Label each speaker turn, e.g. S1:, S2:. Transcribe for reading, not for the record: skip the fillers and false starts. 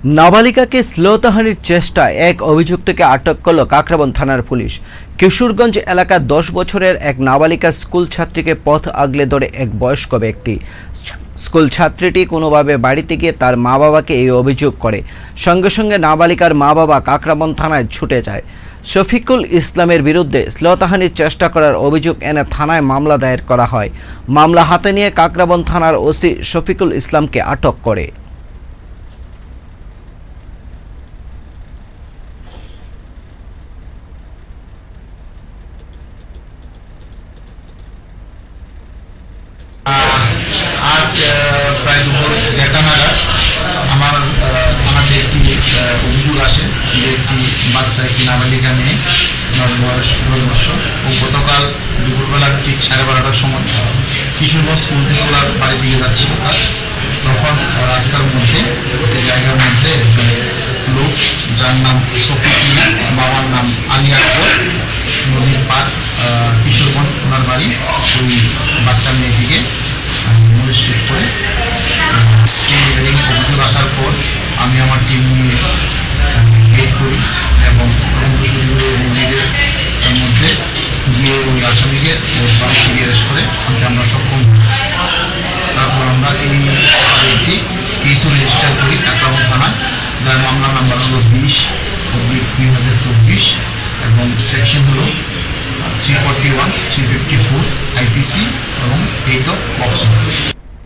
S1: নাবালিকাকে শ্লীলতাহানির চেষ্টায় এক অভিযুক্তকে আটক করল কাকরাবন থানার পুলিশ। কিশোরগঞ্জ এলাকার 10 বছরের এক নাবালিকা স্কুল ছাত্রীকে পথ আগলে ধরে এক বয়স্ক ব্যক্তি। স্কুল ছাত্রীটি কোনোভাবে বাড়িতে গিয়ে তার মা বাবাকে এই অভিযোগ করে। সঙ্গে সঙ্গে নাবালিকার মা বাবা কাকরাবন থানায় ছুটে যায়। শফিকুল ইসলামের বিরুদ্ধে শ্লীলতাহানির চেষ্টা করার অভিযোগ এনে থানায় মামলা দায়ের করা হয়। মামলা হাতে নিয়ে কাকরাবন থানার ওসি শফিকুল ইসলামকে আটক করে।
S2: আজ প্রায় দুপুর 1:30 নাগাদ আমার থানাতে একটি অভিযোগ আসে যে একটি বাচ্চা, একটি নাবালিকা মেয়ে, ওনার বয়স 10 বছর, ও গতকাল দুপুরবেলার ঠিক 12:30টার সময় কিশোরগঞ্জ স্কুল থেকে ওনার বাড়ি দিয়ে যাচ্ছিল কাজ। তখন রাস্তার মধ্যে একটি জায়গার মধ্যে লোক, যার নাম শফিকুল, বাবার নাম আলী আকবর, নদীর পার কিশোরগঞ্জ ওনার বাড়ি, ওই বাচ্চা মেয়েটিকে মোলেস্টেড করে সেই অভিযোগ আসার পর আমি আমার টিম নিয়ে গেট করি এবং নিজেদের মধ্যে গিয়ে ওই আসামিকে ওর বাড়ি থেকে অ্যারেস্ট করে আনতে আমরা সক্ষম হই। তারপর আমরা একটি কেসও রেজিস্টার করি কাকরাবন থানায়, যার মামলা নাম্বার হলো 20/2024 এবং সেকশন হলো 341, 354 IPC এবং 8 of POCSO।